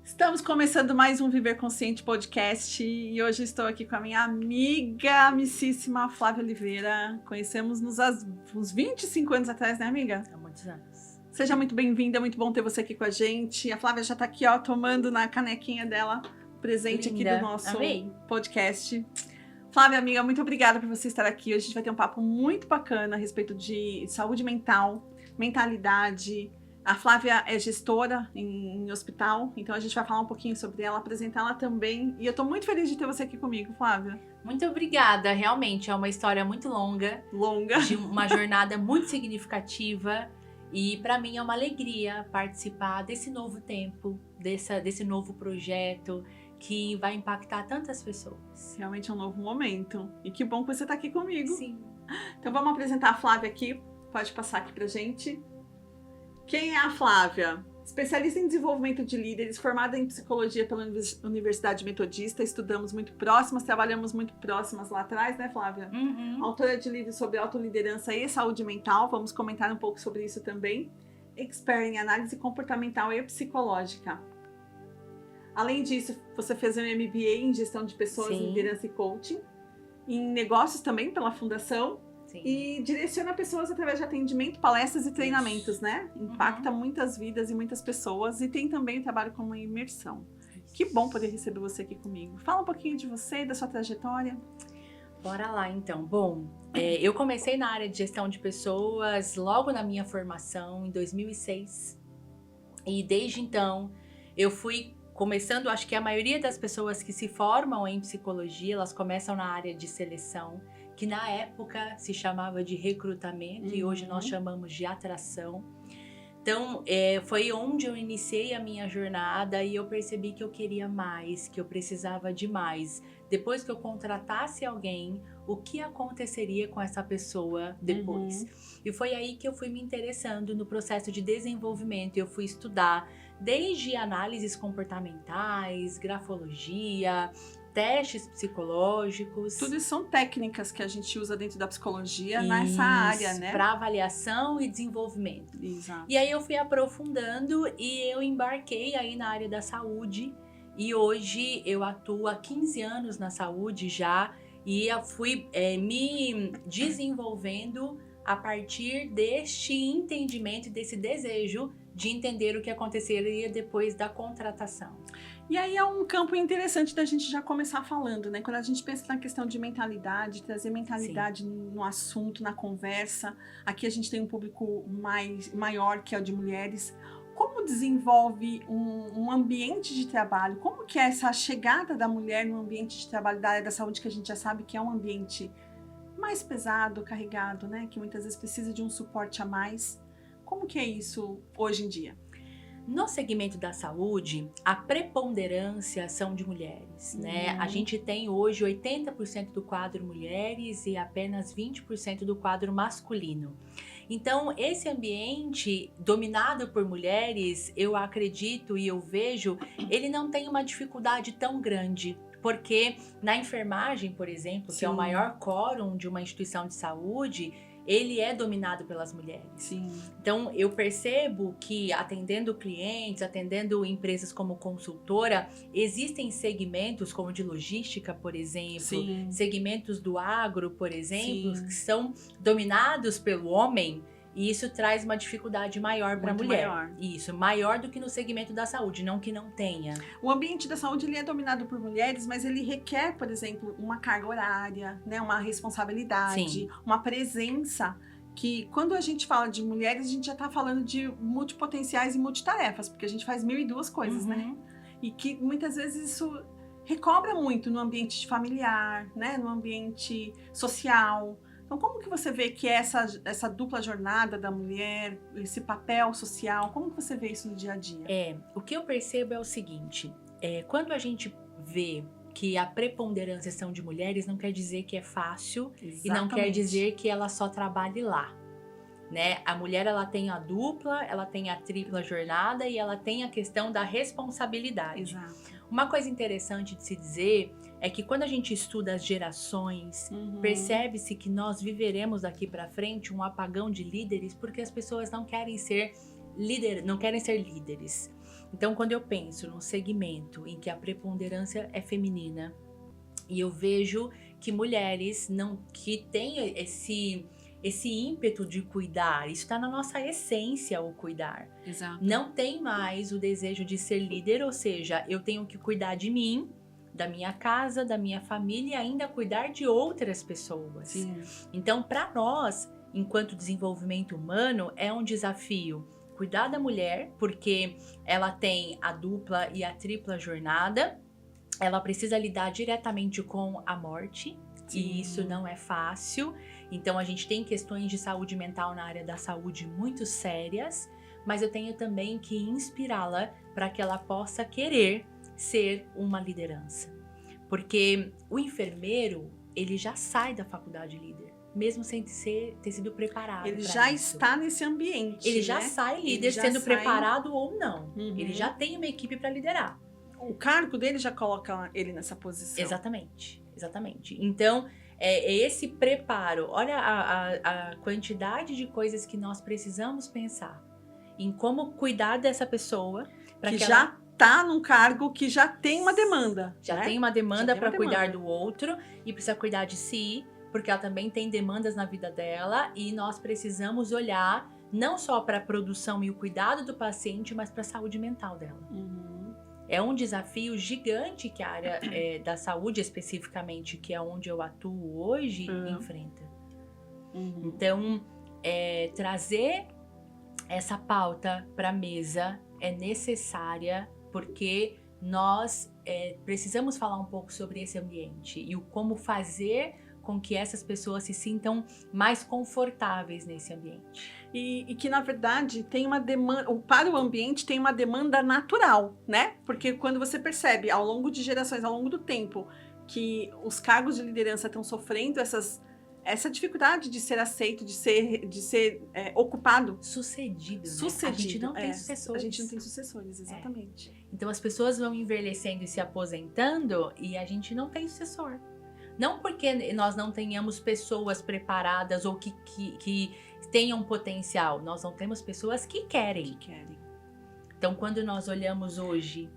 Estamos começando mais um Viver Consciente podcast e hoje estou aqui com a minha amiga, amicíssima Flávia Oliveira. Conhecemos-nos há uns 25 anos atrás, né, amiga? Há muitos anos. Seja muito bem-vinda, muito bom ter você aqui com a gente. A Flávia já está aqui, ó, tomando na canequinha dela o presente Linda. aqui do nosso Amei. podcast. Flávia, amiga, muito obrigada por você estar aqui. Hoje a gente vai ter um papo muito bacana a respeito de saúde mental, mentalidade. A Flávia é gestora em hospital, então a gente vai falar um pouquinho sobre ela, apresentá-la também. E eu tô muito feliz de ter você aqui comigo, Flávia. Muito obrigada. Realmente é uma história muito longa, de uma jornada muito significativa. E para mim é uma alegria participar desse novo tempo, desse novo projeto que vai impactar tantas pessoas. Realmente é um novo momento. E que bom que você tá aqui comigo. Sim. Então vamos apresentar a Flávia aqui. Pode passar aqui pra gente. Quem é a Flávia? Especialista em desenvolvimento de líderes, formada em psicologia pela Universidade Metodista, estudamos muito próximas, trabalhamos muito próximas lá atrás, né, Flávia? Uhum. Autora de livros sobre autoliderança e saúde mental, vamos comentar um pouco sobre isso também. Expert em análise comportamental e psicológica. Além disso, você fez um MBA em gestão de pessoas, Sim. liderança e coaching, em negócios também pela Fundação. Sim. E direciona pessoas através de atendimento, palestras e treinamentos, né? Impacta muitas vidas e muitas pessoas. E tem também o trabalho como imersão. Que bom poder receber você aqui comigo. Fala um pouquinho de você e da sua trajetória. Bora lá, então. Bom, eu comecei na área de gestão de pessoas logo na minha formação, em 2006. E desde então, eu fui começando, acho que a maioria das pessoas que se formam em psicologia, elas começam na área de seleção, que na época se chamava de recrutamento e hoje nós chamamos de atração. Então, foi onde eu iniciei a minha jornada e eu percebi que eu queria mais, que eu precisava de mais. Depois que eu contratasse alguém, o que aconteceria com essa pessoa depois? E foi aí que eu fui me interessando no processo de desenvolvimento. Eu fui estudar desde análises comportamentais, grafologia, testes psicológicos. Tudo isso são técnicas que a gente usa dentro da psicologia nessa área, né? Para avaliação e desenvolvimento. Exato. E aí eu fui aprofundando e eu embarquei aí na área da saúde. E hoje eu atuo há 15 anos na saúde já. E eu fui me desenvolvendo a partir deste entendimento, desse desejo de entender o que aconteceria depois da contratação. E aí é um campo interessante da gente já começar falando, né? Quando a gente pensa na questão de mentalidade, trazer mentalidade no assunto, na conversa. Aqui a gente tem um público maior que é o de mulheres. Como desenvolve um ambiente de trabalho? Como que é essa chegada da mulher no ambiente de trabalho da área da saúde, que a gente já sabe que é um ambiente mais pesado, carregado, né? Que muitas vezes precisa de um suporte a mais. Como que é isso hoje em dia? No segmento da saúde, a preponderância são de mulheres, né? A gente tem hoje 80% do quadro mulheres e apenas 20% do quadro masculino. Então, esse ambiente dominado por mulheres, eu acredito e eu vejo, ele não tem uma dificuldade tão grande. Porque na enfermagem, por exemplo, que é o maior quórum de uma instituição de saúde, ele é dominado pelas mulheres. Sim. Então, eu percebo que atendendo clientes, atendendo empresas como consultora, existem segmentos como de logística, por exemplo, segmentos do agro, por exemplo, que são dominados pelo homem. E isso traz uma dificuldade maior para a mulher. Maior. Isso, maior do que no segmento da saúde, não que não tenha. O ambiente da saúde ele é dominado por mulheres, mas ele requer, por exemplo, uma carga horária, né, uma responsabilidade, uma presença. Que quando a gente fala de mulheres, a gente já está falando de multipotenciais e multitarefas, porque a gente faz 1002 coisas, né? E que muitas vezes isso recobra muito no ambiente familiar, né, no ambiente social. Então, como que você vê que é essa dupla jornada da mulher, esse papel social, como que você vê isso no dia a dia? O que eu percebo é o seguinte, quando a gente vê que a preponderância são de mulheres, não quer dizer que é fácil. Exatamente. E não quer dizer que ela só trabalhe lá, né? A mulher, ela tem a dupla, ela tem a tripla jornada e ela tem a questão da responsabilidade. Exato. Uma coisa interessante de se dizer é que quando a gente estuda as gerações, percebe-se que nós viveremos daqui para frente um apagão de líderes porque as pessoas não querem ser líderes. Então, quando eu penso num segmento em que a preponderância é feminina, e eu vejo que mulheres que têm esse ímpeto de cuidar, isso está na nossa essência, o cuidar. Exato. Não tem mais o desejo de ser líder, ou seja, eu tenho que cuidar de mim, da minha casa, da minha família e ainda cuidar de outras pessoas. Sim. Então, para nós, enquanto desenvolvimento humano, é um desafio cuidar da mulher, porque ela tem a dupla e a tripla jornada, ela precisa lidar diretamente com a morte, Sim. e isso não é fácil. Então, a gente tem questões de saúde mental na área da saúde muito sérias, mas eu tenho também que inspirá-la para que ela possa querer ser uma liderança. Porque o enfermeiro, ele já sai da faculdade líder, mesmo sem ter sido preparado. Ele já está nesse ambiente. Ele já sai líder, sendo preparado ou não. Uhum. Ele já tem uma equipe para liderar. O cargo dele já coloca ele nessa posição. Exatamente, exatamente. Então, é esse preparo. Olha a quantidade de coisas que nós precisamos pensar em como cuidar dessa pessoa. Que já está num cargo que já tem uma demanda. Já tem uma demanda para cuidar do outro e precisa cuidar de si, porque ela também tem demandas na vida dela e nós precisamos olhar não só para a produção e o cuidado do paciente, mas para a saúde mental dela. Uhum. É um desafio gigante que a área da saúde, especificamente, que é onde eu atuo hoje, enfrenta. Uhum. Então, trazer essa pauta para a mesa é necessária, porque nós precisamos falar um pouco sobre esse ambiente e o como fazer com que essas pessoas se sintam mais confortáveis nesse ambiente. E que, na verdade, tem uma demanda, para o ambiente tem uma demanda natural, né? Porque quando você percebe, ao longo de gerações, ao longo do tempo, que os cargos de liderança estão sofrendo essa dificuldade de ser aceito, de ser ocupado. Sucedido, né? Sucedido. A gente não tem sucessores. A gente não tem sucessores, exatamente. Então, as pessoas vão envelhecendo e se aposentando e a gente não tem sucessor. Não porque nós não tenhamos pessoas preparadas ou que tenham potencial. Nós não temos pessoas que querem. Então, quando nós olhamos hoje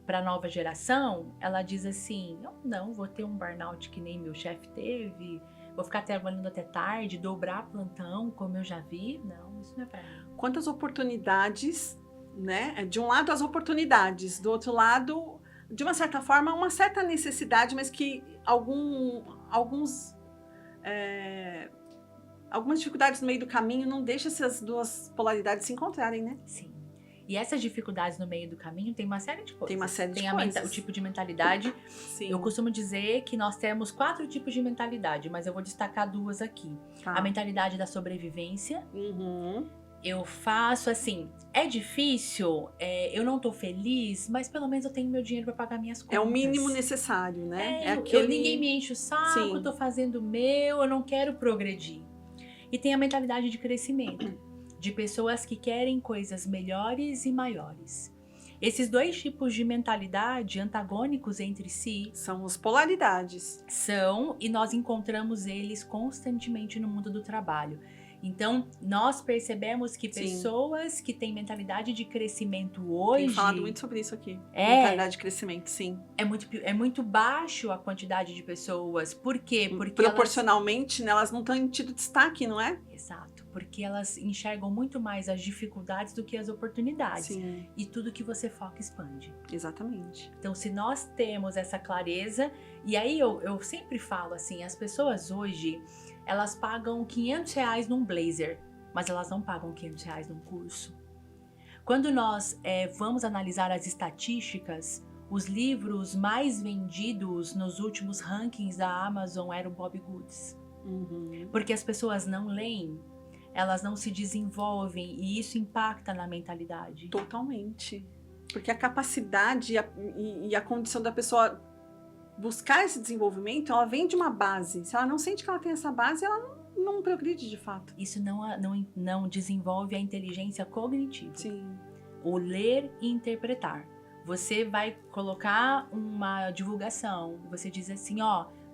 para a nova geração, ela diz assim, eu não vou ter um burnout que nem meu chefe teve, vou ficar trabalhando até tarde, dobrar plantão, como eu já vi. Não, isso não é para mim. Quantas oportunidades, né? De um lado, as oportunidades. Do outro lado, de uma certa forma, uma certa necessidade, mas que algumas dificuldades no meio do caminho não deixam essas duas polaridades se encontrarem, né? Sim. E essas dificuldades no meio do caminho tem uma série de coisas. Tem uma série de coisas. O tipo de mentalidade. Sim. Eu costumo dizer que nós temos 4 tipos de mentalidade, mas eu vou destacar 2 aqui. Tá. A mentalidade da sobrevivência. Uhum. Eu faço assim, é difícil, eu não tô feliz, mas pelo menos eu tenho meu dinheiro para pagar minhas contas. É o mínimo necessário, né? Ninguém me enche o saco, Sim. Tô fazendo o meu, eu não quero progredir. E tem a mentalidade de crescimento, de pessoas que querem coisas melhores e maiores. Esses 2 tipos de mentalidade antagônicos entre si são as polaridades. E nós encontramos eles constantemente no mundo do trabalho. Então, nós percebemos que pessoas que têm mentalidade de crescimento hoje... Tem falado muito sobre isso aqui. Mentalidade de crescimento, sim. É muito baixo a quantidade de pessoas. Por quê? Porque proporcionalmente, elas não têm tido destaque, não é? Exato. Porque elas enxergam muito mais as dificuldades do que as oportunidades. Sim. E tudo que você foca expande. Exatamente. Então, se nós temos essa clareza... E aí, eu sempre falo assim, as pessoas hoje... Elas pagam R$500 num blazer, mas elas não pagam R$500 num curso. Quando nós vamos analisar as estatísticas, os livros mais vendidos nos últimos rankings da Amazon eram Bobbie Goods. Uhum. Porque as pessoas não leem, elas não se desenvolvem e isso impacta na mentalidade. Totalmente. Porque a capacidade e a condição da pessoa buscar esse desenvolvimento, ela vem de uma base. Se ela não sente que ela tem essa base, ela não progride de fato. Isso não desenvolve a inteligência cognitiva. Sim. O ler e interpretar. Você vai colocar uma divulgação, você diz assim,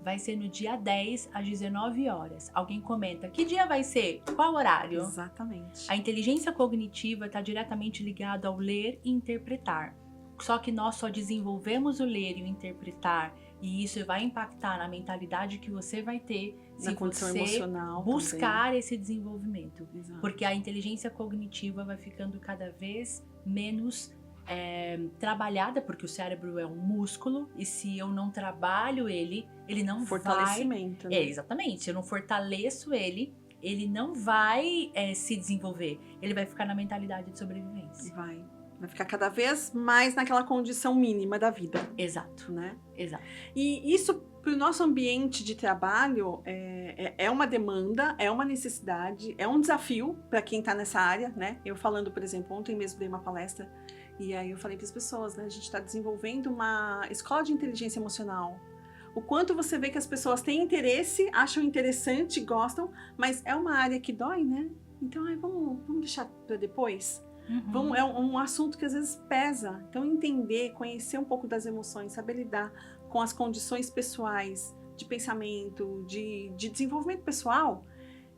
vai ser no dia 10, às 19 horas. Alguém comenta, que dia vai ser? Qual horário? Exatamente. A inteligência cognitiva está diretamente ligada ao ler e interpretar. Só que nós só desenvolvemos o ler e o interpretar, e isso vai impactar na mentalidade que você vai ter se você buscar também esse desenvolvimento. Exato. Porque a inteligência cognitiva vai ficando cada vez menos trabalhada, porque o cérebro é um músculo, e se eu não trabalho ele não fortalecimento, vai... né? Exatamente. Se eu não fortaleço ele não vai se desenvolver. Ele vai ficar na mentalidade de sobrevivência. Vai ficar cada vez mais naquela condição mínima da vida. Exato. Né? Exato. E isso, para o nosso ambiente de trabalho, é uma demanda, é uma necessidade, é um desafio para quem está nessa área, né? Eu falando, por exemplo, ontem mesmo dei uma palestra, e aí eu falei para as pessoas, né? A gente está desenvolvendo uma escola de inteligência emocional. O quanto você vê que as pessoas têm interesse, acham interessante, gostam, mas é uma área que dói, né? Então, vamos deixar para depois? Uhum. É um assunto que às vezes pesa. Então, entender, conhecer um pouco das emoções, saber lidar com as condições pessoais, de pensamento, de desenvolvimento pessoal,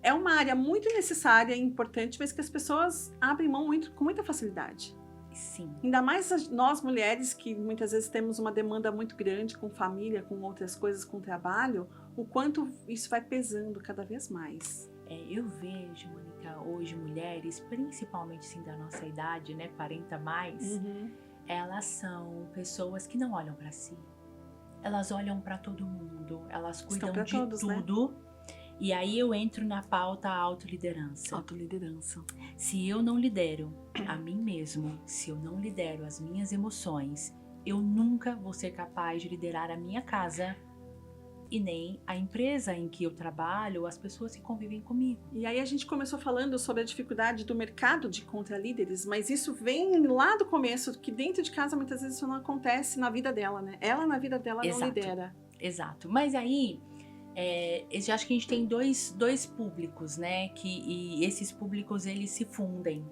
é uma área muito necessária e importante, mas que as pessoas abrem mão com muita facilidade. Sim. Ainda mais nós mulheres, que muitas vezes temos uma demanda muito grande com família, com outras coisas, com trabalho, o quanto isso vai pesando cada vez mais. Eu vejo, Mônica, hoje mulheres, principalmente assim, da nossa idade, né, 40 mais, elas são pessoas que não olham para si. Elas olham para todo mundo, elas cuidam de todos, tudo. Né? E aí eu entro na pauta autoliderança. Autoliderança. Se eu não lidero a mim mesmo, se eu não lidero as minhas emoções, eu nunca vou ser capaz de liderar a minha casa e nem a empresa em que eu trabalho, as pessoas que convivem comigo. E aí a gente começou falando sobre a dificuldade do mercado de contra-líderes, mas isso vem lá do começo, que dentro de casa muitas vezes isso não acontece na vida dela, né? Ela na vida dela Exato. Não lidera. Exato. Mas aí, eu acho que a gente tem dois públicos, né? E esses públicos, eles se fundem.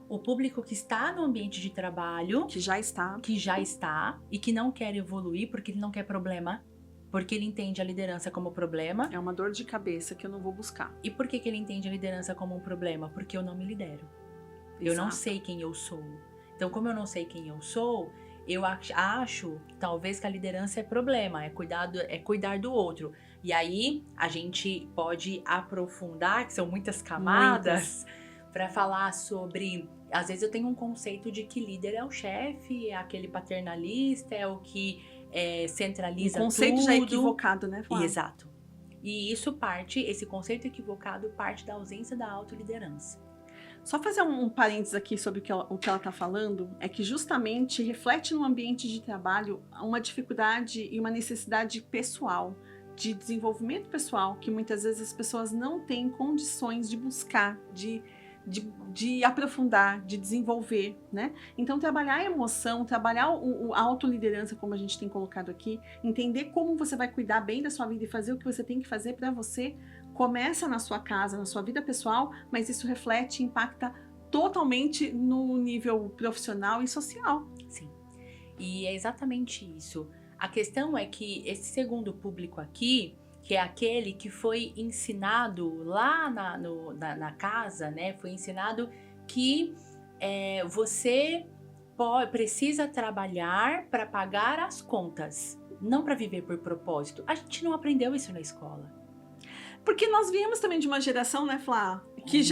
O público que está no ambiente de trabalho... Que já está. E que não quer evoluir porque ele não quer problema. Porque ele entende a liderança como problema. É uma dor de cabeça que eu não vou buscar. E por que ele entende a liderança como um problema? Porque eu não me lidero. Exato. Eu não sei quem eu sou. Então, como eu não sei quem eu sou, eu acho talvez que a liderança é problema, é cuidar do outro. E aí, a gente pode aprofundar, que são muitas camadas, para falar sobre... Às vezes eu tenho um conceito de que líder é o chefe, é aquele paternalista, é o que... centraliza tudo. O conceito já é equivocado, né, Flávia? Exato. E esse conceito equivocado parte da ausência da autoliderança. Só fazer um parênteses aqui sobre o que ela está falando, é que justamente reflete no ambiente de trabalho uma dificuldade e uma necessidade pessoal, de desenvolvimento pessoal, que muitas vezes as pessoas não têm condições de buscar, de aprofundar, de desenvolver, né? Então, trabalhar a emoção, trabalhar a autoliderança, como a gente tem colocado aqui, entender como você vai cuidar bem da sua vida e fazer o que você tem que fazer para você, começa na sua casa, na sua vida pessoal, mas isso reflete, impacta totalmente no nível profissional e social. Sim, e é exatamente isso. A questão é que esse segundo público aqui, que é aquele que foi ensinado lá na casa, né? Foi ensinado que você precisa trabalhar para pagar as contas, não para viver por propósito. A gente não aprendeu isso na escola. Porque nós viemos também de uma geração, né, Flá? Que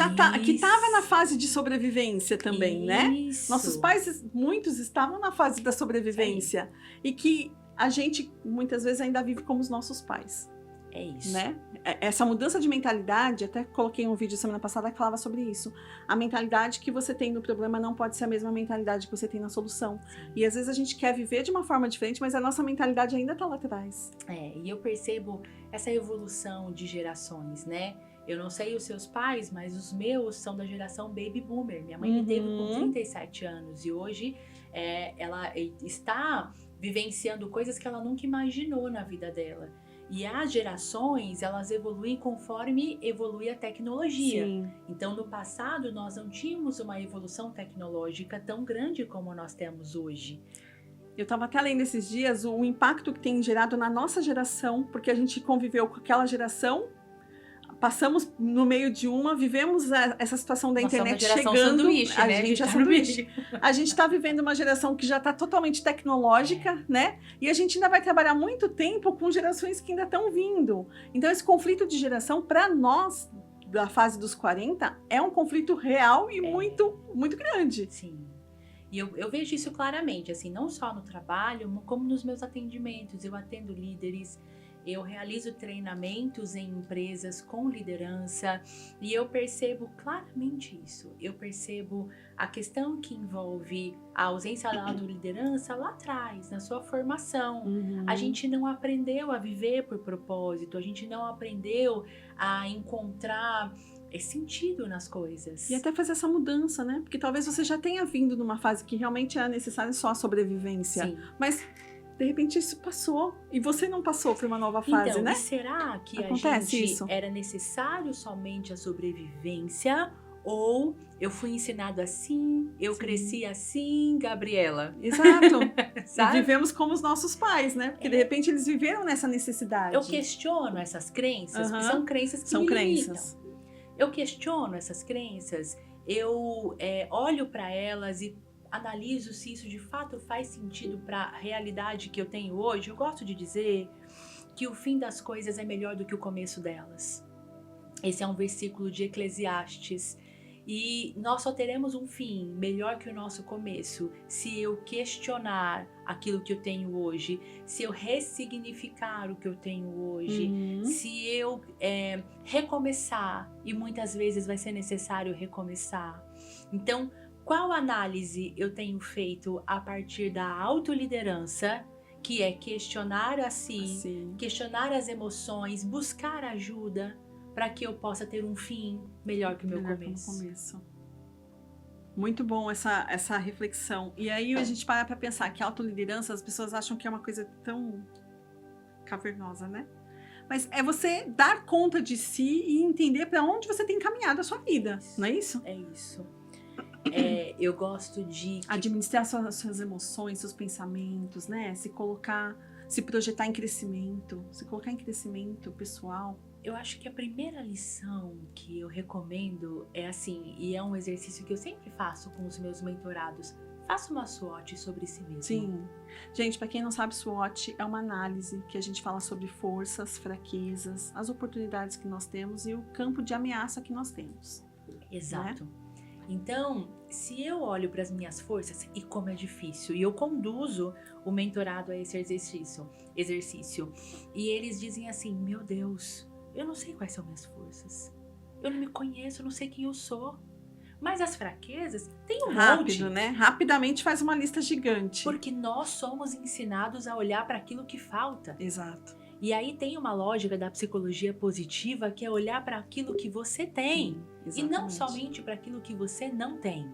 que estava na fase de sobrevivência também, né? Nossos pais, muitos, estavam na fase da sobrevivência. E que a gente, muitas vezes, ainda vive como os nossos pais. É isso. Né? Essa mudança de mentalidade, até coloquei um vídeo semana passada que falava sobre isso. A mentalidade que você tem no problema não pode ser a mesma mentalidade que você tem na solução. Sim. E às vezes a gente quer viver de uma forma diferente, mas a nossa mentalidade ainda está lá atrás. E eu percebo essa evolução de gerações, né? Eu não sei os seus pais, mas os meus são da geração Baby Boomer. Minha mãe me teve com 37 anos e hoje ela está vivenciando coisas que ela nunca imaginou na vida dela. E as gerações, elas evoluem conforme evolui a tecnologia. Sim. Então, no passado, nós não tínhamos uma evolução tecnológica tão grande como nós temos hoje. Eu estava até lendo esses dias o impacto que tem gerado na nossa geração, porque a gente conviveu com aquela geração, passamos no meio de vivemos essa situação da internet chegando. Sanduíche, né? A gente está vivendo uma geração que já está totalmente tecnológica, né? E a gente ainda vai trabalhar muito tempo com gerações que ainda estão vindo. Então, esse conflito de geração, para nós, da fase dos 40, é um conflito real e muito, muito grande. Sim. E eu vejo isso claramente, assim, não só no trabalho, como nos meus atendimentos. Eu atendo líderes, eu realizo treinamentos em empresas com liderança e eu percebo claramente isso. Eu percebo a questão que envolve a ausência da autoliderança lá atrás, na sua formação. A gente não aprendeu a viver por propósito, a gente não aprendeu a encontrar sentido nas coisas. E até fazer essa mudança, né? Porque talvez você já tenha vindo numa fase que realmente era necessária só a sobrevivência. Sim. Mas, de repente, isso passou. E você não passou para uma nova fase, então, né? E será que Acontece a gente isso? Era necessário somente a sobrevivência? Ou eu fui ensinado assim, eu cresci assim, Gabriela? Exato. Sabe? E vivemos como os nossos pais, né? Porque, de repente, eles viveram nessa necessidade. Eu questiono essas crenças, porque são crenças que são me crenças. limitam. Eu questiono essas crenças, eu olho para elas e analiso se isso de fato faz sentido para a realidade que eu tenho hoje. Eu gosto de dizer que o fim das coisas é melhor do que o começo delas. Esse é um versículo de Eclesiastes. E nós só teremos um fim melhor que o nosso começo se eu questionar aquilo que eu tenho hoje, se eu ressignificar o que eu tenho hoje, se eu recomeçar, e muitas vezes vai ser necessário recomeçar. Então, qual análise eu tenho feito a partir da autoliderança, que é questionar a si, questionar as emoções, buscar ajuda, para que eu possa ter um fim melhor que o meu começo. Muito bom essa reflexão. E aí a gente para pensar que a autoliderança, as pessoas acham que é uma coisa tão cavernosa, né? Mas é você dar conta de si e entender para onde você tem caminhado a sua vida, não é isso? É isso. Eu gosto de... Administrar suas emoções, seus pensamentos, né? Se projetar em crescimento, se colocar em crescimento pessoal. Eu acho que a primeira lição que eu recomendo é assim, e é um exercício que eu sempre faço com os meus mentorados. Faça uma SWOT sobre si mesmo. Sim. Gente, para quem não sabe, SWOT é uma análise que a gente fala sobre forças, fraquezas, as oportunidades que nós temos e o campo de ameaça que nós temos. Exato. Né? Então, se eu olho para as minhas forças, e como é difícil, e eu conduzo o mentorado a esse exercício, e eles dizem assim, meu Deus, eu não sei quais são minhas forças. Eu não me conheço, eu não sei quem eu sou. Mas as fraquezas, tem um monte. Né? Rapidamente faz uma lista gigante. Porque nós somos ensinados a olhar para aquilo que falta. Exato. E aí tem uma lógica da psicologia positiva que é olhar para aquilo que você tem. Sim, e não somente para aquilo que você não tem.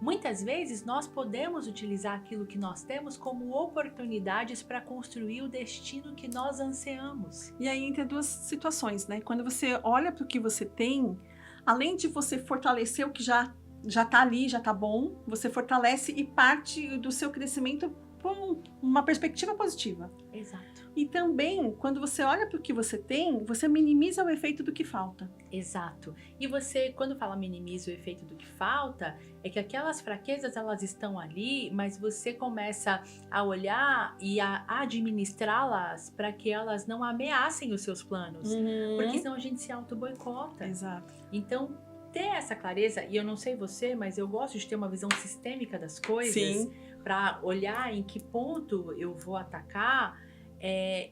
Muitas vezes nós podemos utilizar aquilo que nós temos como oportunidades para construir o destino que nós ansiamos. E aí entra duas situações, né? Quando você olha para o que você tem, além de você fortalecer o que já está ali, já está bom, você fortalece e parte do seu crescimento por uma perspectiva positiva. Exato. E também, quando você olha para o que você tem, você minimiza o efeito do que falta. Exato. E você, quando fala minimiza o efeito do que falta, é que aquelas fraquezas, elas estão ali, mas você começa a olhar e a administrá-las para que elas não ameacem os seus planos. Porque senão a gente se auto-boicota. Exato. Então, ter essa clareza, e eu não sei você, mas eu gosto de ter uma visão sistêmica das coisas, para olhar em que ponto eu vou atacar.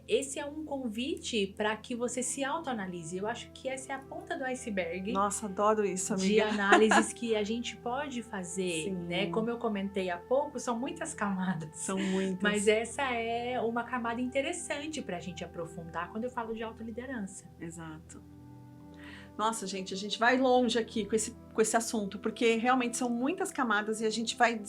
Esse é um convite para que você se autoanalise. Eu acho que essa é a ponta do iceberg. Nossa, adoro isso, amiga. De análises que a gente pode fazer, né? Como eu comentei há pouco, são muitas camadas. São muitas. Mas essa é uma camada interessante para a gente aprofundar quando eu falo de autoliderança. Exato. Nossa, gente, a gente vai longe aqui com esse assunto, porque realmente são muitas camadas e a gente vai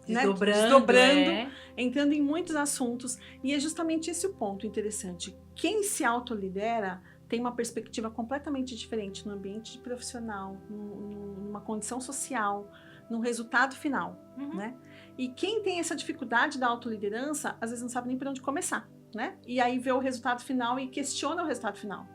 desdobrando, entrando em muitos assuntos. E é justamente esse o ponto interessante. Quem se autolidera tem uma perspectiva completamente diferente no ambiente profissional, numa condição social, no resultado final, né? E quem tem essa dificuldade da autoliderança, às vezes não sabe nem por onde começar, né? E aí vê o resultado final e questiona o resultado final.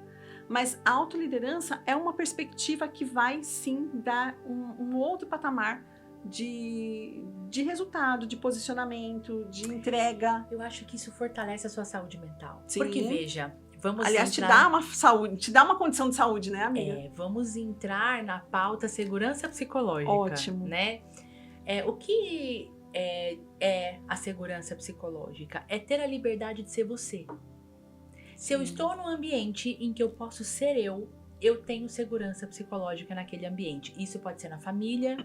Mas a autoliderança é uma perspectiva que vai, sim, dar um outro patamar de resultado, de posicionamento, de entrega. Eu acho que isso fortalece a sua saúde mental. Sim. Porque, veja, vamos Aliás, entrar... te dá uma saúde, te dá uma condição de saúde, né, amiga? Vamos entrar na pauta segurança psicológica. Ótimo. Né? O que é a segurança psicológica? É ter a liberdade de ser você. Se eu estou num ambiente em que eu posso ser eu tenho segurança psicológica naquele ambiente. Isso pode ser na família,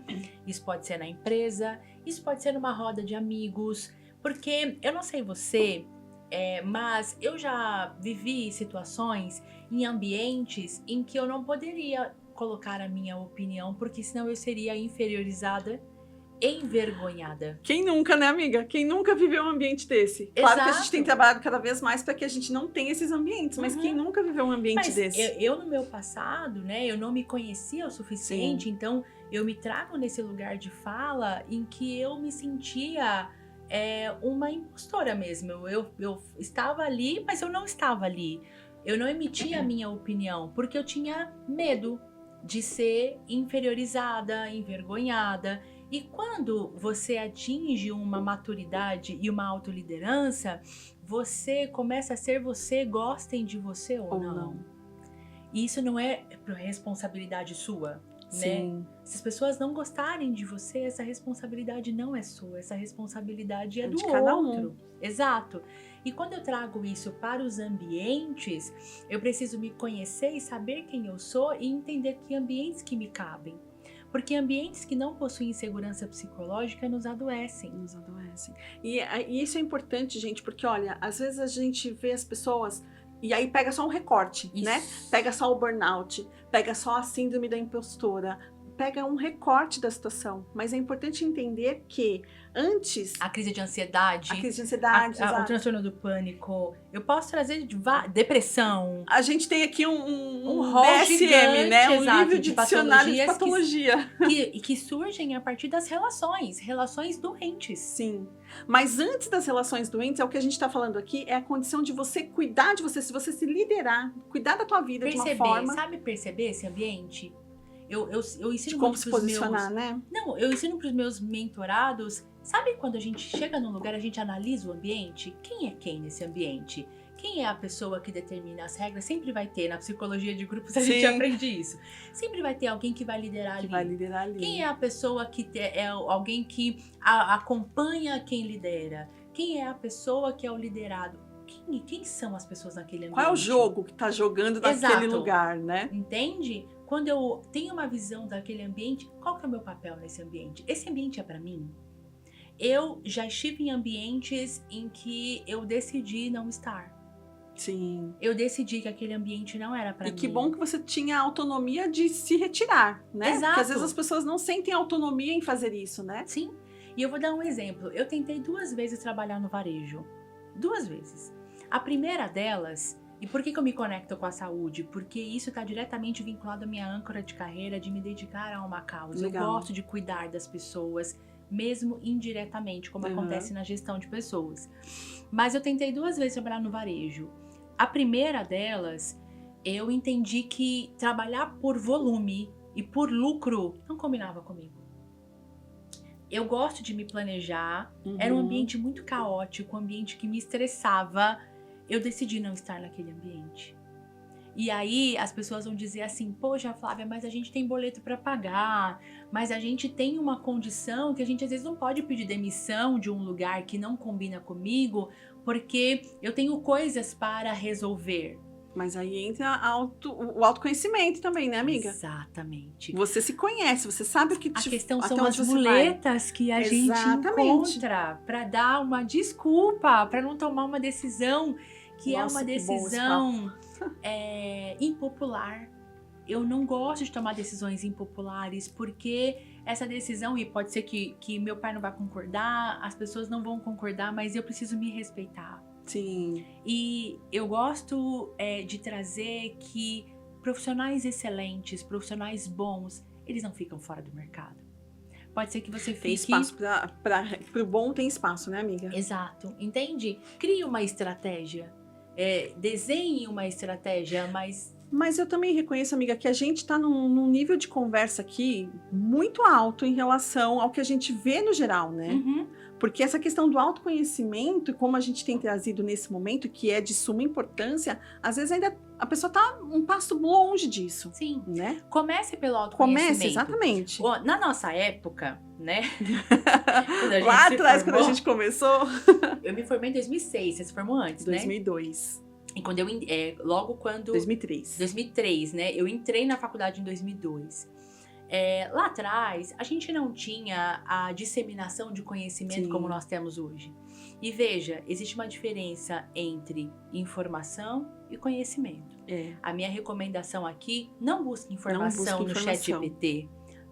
isso pode ser na empresa, isso pode ser numa roda de amigos. Porque, eu não sei você, mas eu já vivi situações em ambientes em que eu não poderia colocar a minha opinião, porque senão eu seria inferiorizada, envergonhada. Quem nunca, né, amiga? Quem nunca viveu um ambiente desse? Claro que a gente tem trabalhado cada vez mais para que a gente não tenha esses ambientes, mas quem nunca viveu um ambiente desse? Eu no meu passado, né, eu não me conhecia o suficiente, sim, então eu me trago nesse lugar de fala em que eu me sentia uma impostora mesmo. Eu estava ali, mas eu não estava ali. Eu não emitia a minha opinião, porque eu tinha medo de ser inferiorizada, envergonhada. E quando você atinge uma maturidade e uma autoliderança, você começa a ser você, gostem de você ou não. E isso não é responsabilidade sua, sim, né? Se as pessoas não gostarem de você, essa responsabilidade não é sua, essa responsabilidade é do outro. Exato. E quando eu trago isso para os ambientes, eu preciso me conhecer e saber quem eu sou e entender que ambientes que me cabem. Porque ambientes que não possuem segurança psicológica nos adoecem. Nos adoecem. E isso é importante, gente, porque olha, às vezes a gente vê as pessoas e aí pega só um recorte, né? Pega só o burnout, pega só a síndrome da impostora, pega um recorte da situação. Mas é importante entender que antes... A crise de ansiedade. A crise de ansiedade, o transtorno do pânico. Eu posso trazer depressão. A gente tem aqui um rol DSM, gigante, né? Um exato, livro de dicionário de patologia. Que surgem a partir das relações doentes. Sim. Mas antes das relações doentes, é o que a gente está falando aqui, é a condição de você cuidar de você, se você se liderar, cuidar da tua vida de uma forma... Sabe perceber esse ambiente? Eu ensino de como se posicionar, né? Não, eu ensino para os meus mentorados. Sabe quando a gente chega num lugar, a gente analisa o ambiente? Quem é quem nesse ambiente? Quem é a pessoa que determina as regras? Sempre vai ter, na psicologia de grupos a gente aprende isso. Sempre vai ter alguém que vai liderar ali. Quem é a pessoa que é alguém que acompanha quem lidera? Quem é a pessoa que é o liderado? Quem são as pessoas naquele ambiente? Qual é o jogo que está jogando naquele lugar, né? Entende? Quando eu tenho uma visão daquele ambiente, qual que é o meu papel nesse ambiente? Esse ambiente é para mim? Eu já estive em ambientes em que eu decidi não estar. Sim. Eu decidi que aquele ambiente não era para mim. E que bom que você tinha a autonomia de se retirar, né? Exato. Porque às vezes as pessoas não sentem autonomia em fazer isso, né? Sim. E eu vou dar um exemplo. Eu tentei 2 vezes trabalhar no varejo. 2 vezes. A primeira delas... E por que eu me conecto com a saúde? Porque isso está diretamente vinculado à minha âncora de carreira, de me dedicar a uma causa. Legal. Eu gosto de cuidar das pessoas, mesmo indiretamente, como acontece na gestão de pessoas. Mas eu tentei 2 vezes trabalhar no varejo. A primeira delas, eu entendi que trabalhar por volume e por lucro não combinava comigo. Eu gosto de me planejar, era um ambiente muito caótico, um ambiente que me estressava. Eu decidi não estar naquele ambiente. E aí as pessoas vão dizer assim, poxa, Flávia, mas a gente tem boleto para pagar, mas a gente tem uma condição que a gente às vezes não pode pedir demissão de um lugar que não combina comigo, porque eu tenho coisas para resolver. Mas aí entra o autoconhecimento também, né, amiga? Exatamente. Você se conhece, você sabe o que A questão são as muletas que a gente encontra para dar uma desculpa, para não tomar uma decisão que é uma decisão impopular. Eu não gosto de tomar decisões impopulares, porque essa decisão, e pode ser que meu pai não vai concordar, as pessoas não vão concordar, mas eu preciso me respeitar. Sim. E eu gosto de trazer que profissionais excelentes, profissionais bons, eles não ficam fora do mercado. pode ser que você fique... Tem espaço pro bom, tem espaço, né, amiga? Exato, entende? Crie uma estratégia, desenhe uma estratégia, Mas eu também reconheço, amiga, que a gente tá num nível de conversa aqui muito alto em relação ao que a gente vê no geral, né? Uhum. Porque essa questão do autoconhecimento, como a gente tem trazido nesse momento, que é de suma importância, às vezes ainda a pessoa tá um passo longe disso. Sim. Né? Comece pelo autoconhecimento. Comece, exatamente. Na nossa época, né? Lá atrás, quando a gente começou. Eu me formei em 2006, você se formou antes, 2002. Né? E quando logo quando... 2003. 2003, né? Eu entrei na faculdade em 2002. Lá atrás, a gente não tinha a disseminação de conhecimento Sim. como nós temos hoje. E veja, existe uma diferença entre informação e conhecimento. A minha recomendação aqui, não busque informação no ChatGPT.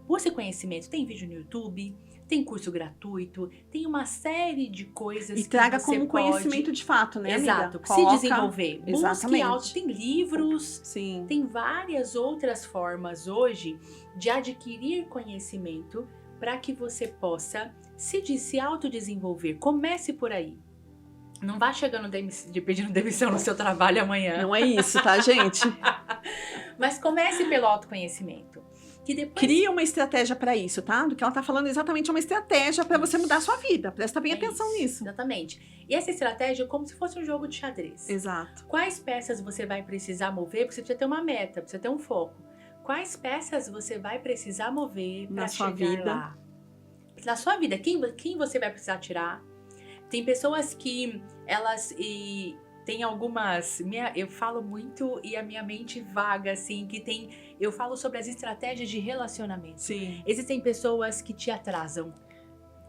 Busque conhecimento. Tem vídeo no YouTube, tem curso gratuito, tem uma série de coisas e traga como conhecimento de fato, né, Exato, amiga? se desenvolver. Exatamente. Busque tem livros, Sim. Tem várias outras formas hoje de adquirir conhecimento para que você possa se autodesenvolver. Comece por aí. Não vá chegando pedindo demissão no seu trabalho amanhã. Não é isso, tá, gente? Mas comece pelo autoconhecimento. Que depois... Cria uma estratégia para isso, tá? Do que ela tá falando exatamente uma estratégia para você mudar a sua vida. Presta bem atenção nisso. Exatamente. E essa estratégia é como se fosse um jogo de xadrez. Exato. Quais peças você vai precisar mover? Porque você precisa ter uma meta, precisa ter um foco. Quais peças você vai precisar mover para chegar lá? Na sua vida, quem você vai precisar tirar? Tem pessoas que elas... Tem algumas... Eu falo muito e a minha mente vaga, assim, que tem... Eu falo sobre as estratégias de relacionamento. Sim. Existem pessoas que te atrasam.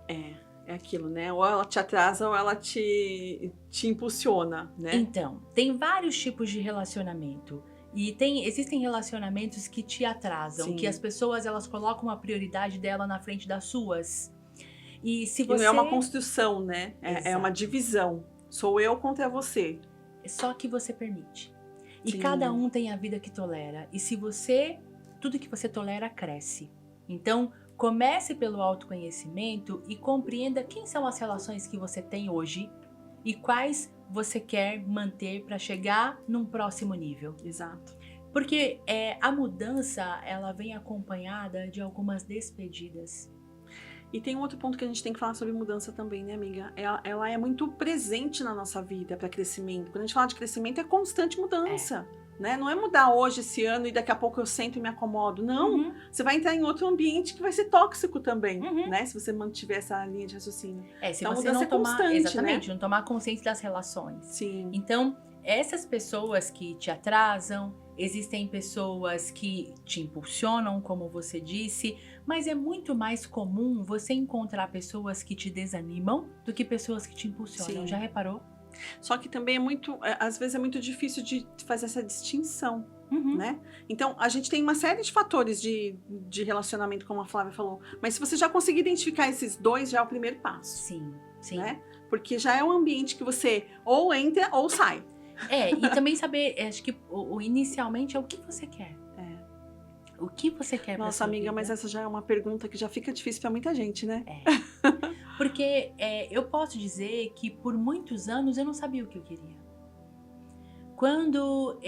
É aquilo, né? Ou ela te atrasa ou ela te impulsiona, né? Então, tem vários tipos de relacionamento. E existem relacionamentos que te atrasam. Sim. Que as pessoas, elas colocam a prioridade dela na frente das suas. E se você... E não é uma construção, né? É uma divisão. Sou eu contra você. Só que você permite. E Sim. cada um tem a vida que tolera. E se tudo que você tolera, cresce. Então, comece pelo autoconhecimento e compreenda quem são as relações que você tem hoje e quais você quer manter para chegar num próximo nível. Exato. Porque a mudança, ela vem acompanhada de algumas despedidas. E tem um outro ponto que a gente tem que falar sobre mudança também, né, amiga? Ela é muito presente na nossa vida para crescimento. Quando a gente fala de crescimento, é constante mudança, né? Não é mudar hoje, esse ano, e daqui a pouco eu sento e me acomodo. Não, Uhum. Você vai entrar em outro ambiente que vai ser tóxico também, Uhum. né? Se você mantiver essa linha de raciocínio. Se então, você não tomar, constante, exatamente, né? não tomar consciência das relações. Sim. Então, essas pessoas que te atrasam, existem pessoas que te impulsionam, como você disse, mas é muito mais comum você encontrar pessoas que te desanimam do que pessoas que te impulsionam. Sim. Já reparou? Só que também às vezes é muito difícil de fazer essa distinção, uhum. né? Então, a gente tem uma série de fatores de relacionamento, como a Flávia falou, mas se você já conseguir identificar esses dois, já é o primeiro passo. Sim, sim. Né? Porque já é um ambiente que você ou entra ou sai. E também saber, acho que inicialmente é o que você quer. O que você quer. Nossa, amiga, vida? Mas essa já é uma pergunta que já fica difícil pra muita gente, né? Porque eu posso dizer que por muitos anos eu não sabia o que eu queria. Quando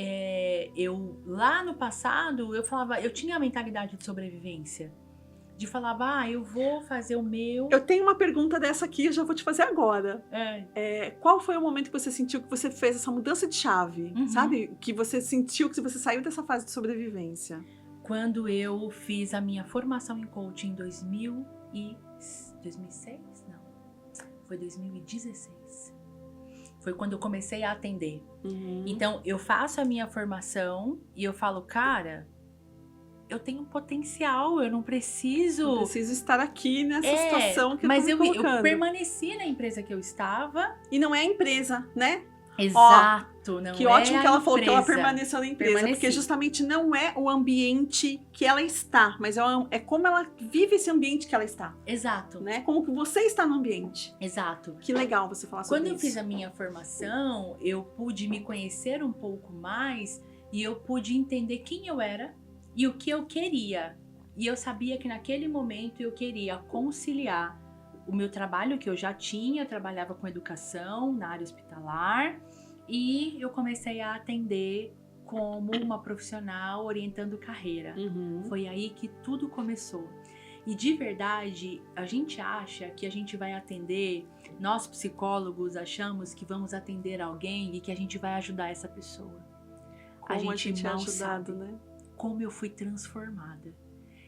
lá no passado, eu tinha a mentalidade de sobrevivência. De falar, eu vou fazer o meu... Eu tenho uma pergunta dessa aqui, eu já vou te fazer agora. Qual foi o momento que você sentiu que você fez essa mudança de chave? Uhum. Sabe? Que você sentiu que você saiu dessa fase de sobrevivência? Quando eu fiz a minha formação em coaching em 2006? Não. Foi 2016. Foi quando eu comecei a atender. Uhum. Então, eu faço a minha formação e eu falo, cara... Eu tenho potencial, eu não preciso... Não preciso estar aqui nessa situação que mas eu tô me colocando. Eu permaneci na empresa que eu estava. E não é a empresa, né? Exato, não é. Que ótimo que ela falou que ela empresa. permaneceu na empresa. Porque justamente não é o ambiente que ela está, mas é como ela vive esse ambiente que ela está. Exato. Né? Como que você está no ambiente. Exato. Que legal você falar sobre isso. Quando eu fiz a minha formação, eu pude me conhecer um pouco mais e eu pude entender quem eu era e o que eu queria. E eu sabia que naquele momento eu queria conciliar o meu trabalho que eu já tinha, eu trabalhava com educação na área hospitalar, e eu comecei a atender como uma profissional orientando carreira. Foi aí que tudo começou. E de verdade, a gente acha que a gente vai atender, nós psicólogos achamos que vamos atender alguém e que a gente vai ajudar essa pessoa. Como a gente mal é ajudado, sabe né? como eu fui transformada.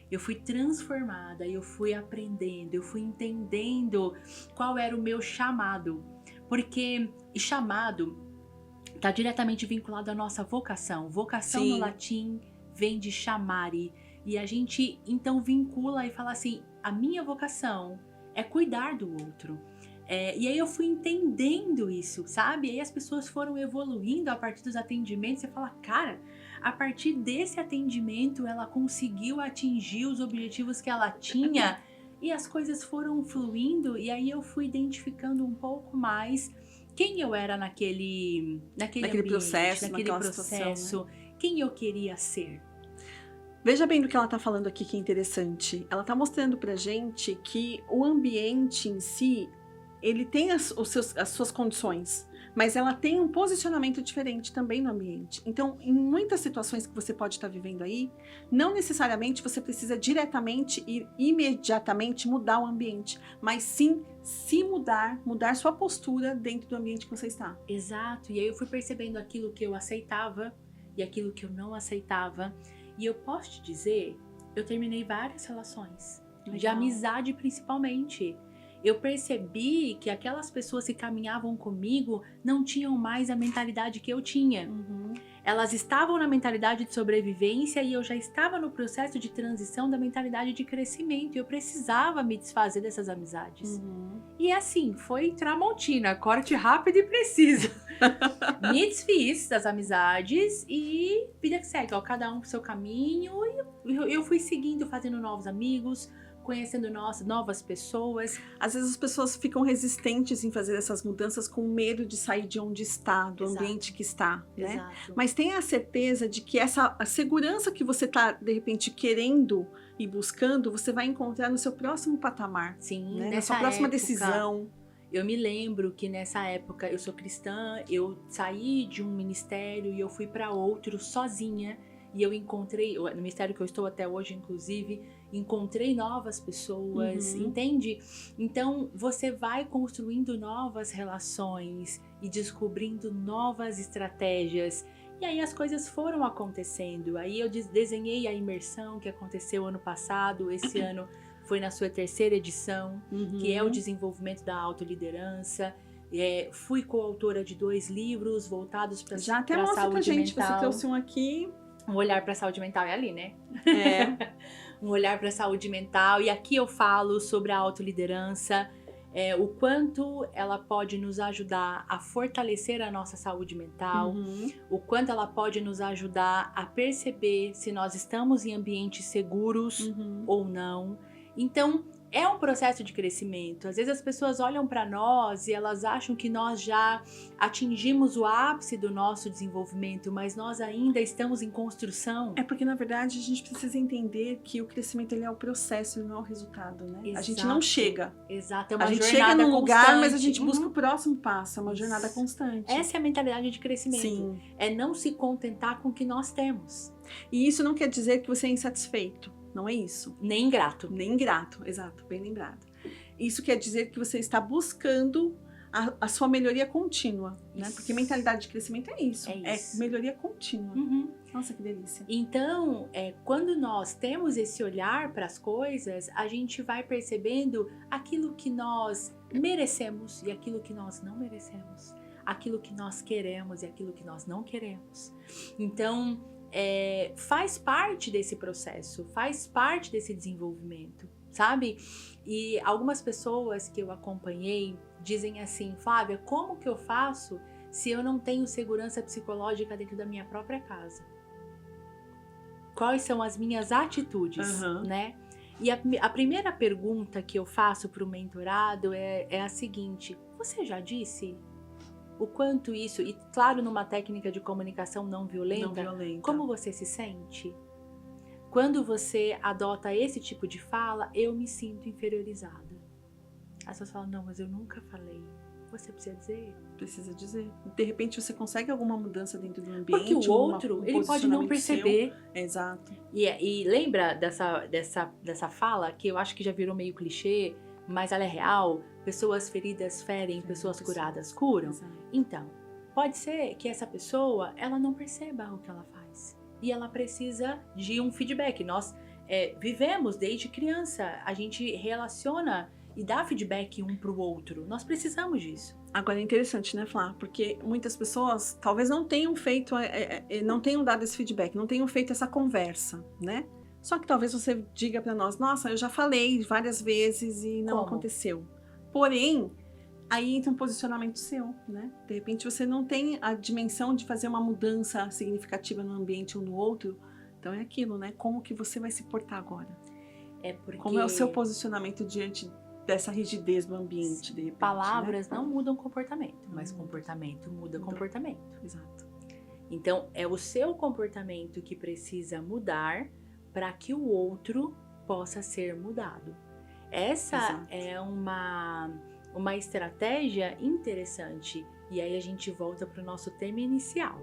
Eu fui transformada, eu fui aprendendo, eu fui entendendo qual era o meu chamado. Porque chamado está diretamente vinculado à nossa vocação. Vocação no latim vem de chamare. E a gente então vincula e fala assim, a minha vocação é cuidar do outro. E aí eu fui entendendo isso, sabe? E aí as pessoas foram evoluindo a partir dos atendimentos. Você fala, cara, a partir desse atendimento ela conseguiu atingir os objetivos que ela tinha e as coisas foram fluindo. E aí eu fui identificando um pouco mais quem eu era naquele ambiente, processo, naquele processo, situação, né? Quem eu queria ser. Veja bem do que ela está falando aqui, que é interessante. Ela está mostrando pra gente que o ambiente em si, ele tem as suas condições, mas ela tem um posicionamento diferente também no ambiente. Então, em muitas situações que você pode estar vivendo aí, não necessariamente você precisa diretamente e imediatamente mudar o ambiente, mas sim se mudar sua postura dentro do ambiente que você está. Exato, e aí eu fui percebendo aquilo que eu aceitava e aquilo que eu não aceitava. E eu posso te dizer, eu terminei várias relações, de amizade principalmente. Eu percebi que aquelas pessoas que caminhavam comigo não tinham mais a mentalidade que eu tinha. Elas estavam na mentalidade de sobrevivência e eu já estava no processo de transição da mentalidade de crescimento. E eu precisava me desfazer dessas amizades. E assim, foi Tramontina, corte rápido e preciso. Me desfiz das amizades e vida que segue, ó, cada um pro seu caminho. E eu fui seguindo, fazendo novos amigos, conhecendo novas pessoas. Às vezes as pessoas ficam resistentes em fazer essas mudanças com medo de sair de onde está, do ambiente que está, né? Exato. Mas tenha a certeza de que a segurança que você está, de repente, querendo e buscando, você vai encontrar no seu próximo patamar. Sim, né? Na sua próxima decisão. Eu me lembro que nessa época eu sou cristã, eu saí de um ministério e eu fui para outro sozinha. E eu encontrei, no ministério que eu estou até hoje, inclusive, encontrei novas pessoas, entende? Então, você vai construindo novas relações e descobrindo novas estratégias. E aí as coisas foram acontecendo. Aí eu desenhei a imersão que aconteceu ano passado, esse ano foi na sua 3ª edição, que é o desenvolvimento da autoliderança. Fui coautora de 2 livros voltados para a saúde mental. Já até mostra pra gente, você trouxe um aqui. Um olhar para a saúde mental é ali, né? É. Um olhar para a saúde mental. E aqui eu falo sobre a autoliderança, o quanto ela pode nos ajudar a fortalecer a nossa saúde mental, o quanto ela pode nos ajudar a perceber se nós estamos em ambientes seguros ou não. Então, é um processo de crescimento. Às vezes as pessoas olham para nós e elas acham que nós já atingimos o ápice do nosso desenvolvimento, mas nós ainda estamos em construção. É porque, na verdade, a gente precisa entender que o crescimento ele é o processo, ele não é o resultado, né? Exato. A gente não chega. Exato, é uma jornada constante. A gente jornada chega num lugar, constante. mas a gente busca o próximo passo, é uma jornada constante. Essa é a mentalidade de crescimento. Sim. É não se contentar com o que nós temos. E isso não quer dizer que você é insatisfeito. Não é isso. Nem ingrato. Nem ingrato, exato, bem lembrado. Isso quer dizer que você está buscando a sua melhoria contínua, né? Porque mentalidade de crescimento é isso. É melhoria contínua. Nossa, que delícia. Então, quando nós temos esse olhar para as coisas, a gente vai percebendo aquilo que nós merecemos e aquilo que nós não merecemos. Aquilo que nós queremos e aquilo que nós não queremos. Então, faz parte desse processo, faz parte desse desenvolvimento, sabe? E algumas pessoas que eu acompanhei dizem assim, Flávia, como que eu faço se eu não tenho segurança psicológica dentro da minha própria casa? Quais são as minhas atitudes, né? E a primeira pergunta que eu faço para o mentorado é a seguinte, você já disse o quanto isso, e claro, numa técnica de comunicação não violenta, como você se sente? Quando você adota esse tipo de fala, eu me sinto inferiorizada. As pessoas falam, não, mas eu nunca falei. Você precisa dizer. Precisa dizer. De repente você consegue alguma mudança dentro do ambiente. Porque o outro, ele pode não perceber. Exato. E lembra dessa fala, que eu acho que já virou meio clichê, mas ela é real? Pessoas feridas ferem, pessoas curadas curam. Exato. Então, pode ser que essa pessoa, ela não perceba o que ela faz. E ela precisa de um feedback. Nós vivemos desde criança, a gente relaciona e dá feedback um pro outro. Nós precisamos disso. Agora é interessante, né, Flá? Porque muitas pessoas talvez não tenham feito, não tenham dado esse feedback, não tenham feito essa conversa, né? Só que talvez você diga pra nós, nossa, eu já falei várias vezes e não aconteceu. Porém, aí entra um posicionamento seu, né? De repente você não tem a dimensão de fazer uma mudança significativa no ambiente um no outro. Então é aquilo, né? Como que você vai se portar agora? Como é o seu posicionamento diante dessa rigidez do ambiente, de repente, palavras, né? Não mudam comportamento, mas comportamento muda comportamento. Exato. Então, é o seu comportamento que precisa mudar para que o outro possa ser mudado. Essa é uma estratégia interessante. E aí a gente volta para o nosso tema inicial.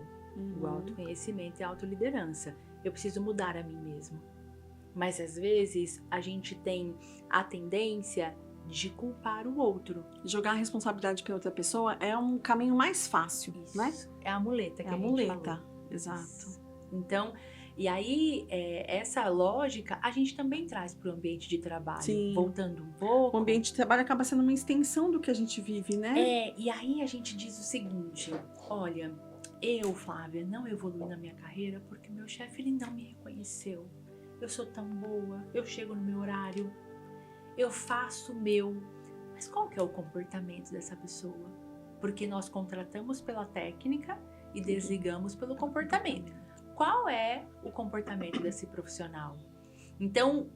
O autoconhecimento e a autoliderança. Eu preciso mudar a mim mesmo. Mas às vezes a gente tem a tendência de culpar o outro. Jogar a responsabilidade para outra pessoa é um caminho mais fácil, Isso. né? É a muleta que a gente muleta, falou. Exato. Isso. Então, e aí essa lógica a gente também traz para o ambiente de trabalho. Sim. Voltando um pouco. O ambiente de trabalho acaba sendo uma extensão do que a gente vive, né? E aí a gente diz o seguinte, olha, eu, Flávia, não evolui na minha carreira porque meu chefe ele não me reconheceu. Eu sou tão boa, eu chego no meu horário, eu faço o meu. Mas qual que é o comportamento dessa pessoa? Porque nós contratamos pela técnica e desligamos pelo comportamento. Qual é o comportamento desse profissional? Então,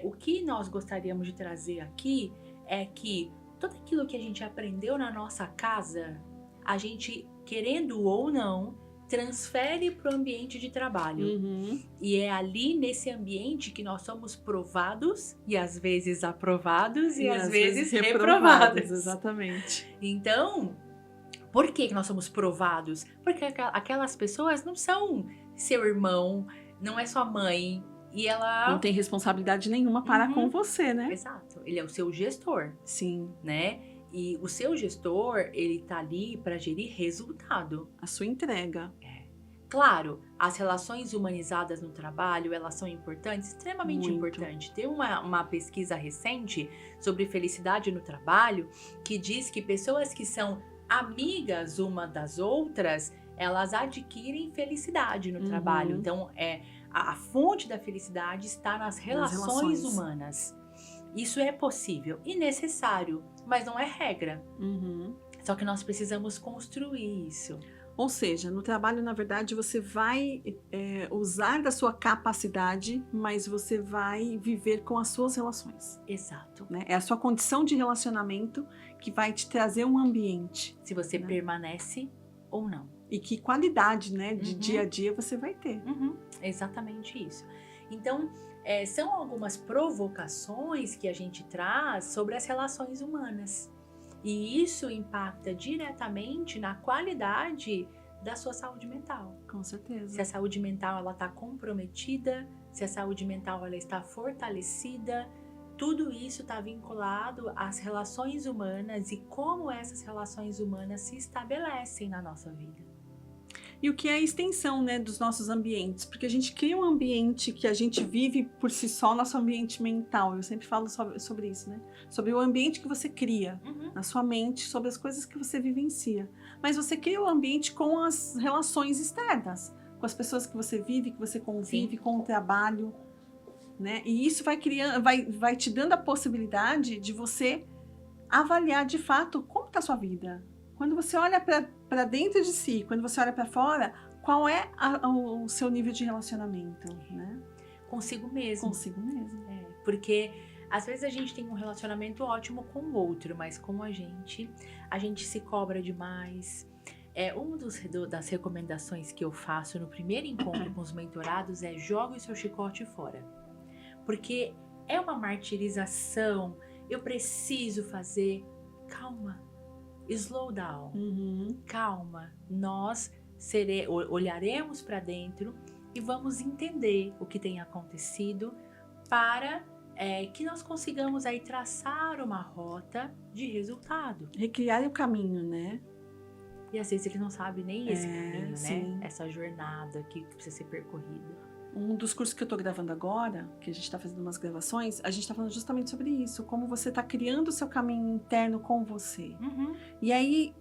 o que nós gostaríamos de trazer aqui é que tudo aquilo que a gente aprendeu na nossa casa, a gente, querendo ou não, transfere para o ambiente de trabalho. E é ali nesse ambiente que nós somos provados e às vezes aprovados e às vezes reprovados. Exatamente. Então, por que nós somos provados? Porque aquelas pessoas não são seu irmão, não é sua mãe e ela não tem responsabilidade nenhuma para com você, né? Exato. Ele é o seu gestor. Sim. Né? E o seu gestor, ele tá ali para gerir resultado. A sua entrega. Claro, as relações humanizadas no trabalho, elas são importantes, extremamente importantes. Tem uma pesquisa recente sobre felicidade no trabalho que diz que pessoas que são amigas uma das outras, elas adquirem felicidade no trabalho. Então, a fonte da felicidade está nas relações humanas. Isso é possível e necessário, mas não é regra. Só que nós precisamos construir isso. Ou seja, no trabalho, na verdade, você vai usar da sua capacidade, mas você vai viver com as suas relações. Exato. Né? É a sua condição de relacionamento que vai te trazer um ambiente. Se você permanece ou não. E que qualidade, né, de dia a dia você vai ter. Exatamente isso. Então, são algumas provocações que a gente traz sobre as relações humanas. E isso impacta diretamente na qualidade da sua saúde mental. Com certeza. Se a saúde mental ela está comprometida, se a saúde mental ela está fortalecida, tudo isso está vinculado às relações humanas e como essas relações humanas se estabelecem na nossa vida. E o que é a extensão, né, dos nossos ambientes? Porque a gente cria um ambiente que a gente vive por si só, nosso ambiente mental. Eu sempre falo sobre isso, né? Sobre o ambiente que você cria na sua mente, sobre as coisas que você vivencia. Mas você cria o ambiente com as relações externas, com as pessoas que você vive, que você convive, com o trabalho, né? E isso vai criando, vai te dando a possibilidade de você avaliar de fato como está a sua vida. Quando você olha para dentro de si, quando você olha para fora, qual é o seu nível de relacionamento, né? Consigo mesmo. Consigo mesmo. Porque às vezes a gente tem um relacionamento ótimo com o outro, mas com a gente se cobra demais. Das recomendações que eu faço no primeiro encontro com os mentorados é jogue o seu chicote fora. Porque é uma martirização, eu preciso fazer. Calma, slow down, calma. Nós olharemos para dentro e vamos entender o que tem acontecido para que nós consigamos aí traçar uma rota de resultado. Recriar o caminho, né? E às vezes ele não sabe nem esse caminho, sim. né? Essa jornada que precisa ser percorrida. Um dos cursos que eu tô gravando agora, que a gente tá fazendo umas gravações, a gente tá falando justamente sobre isso, como você tá criando o seu caminho interno com você. E aí,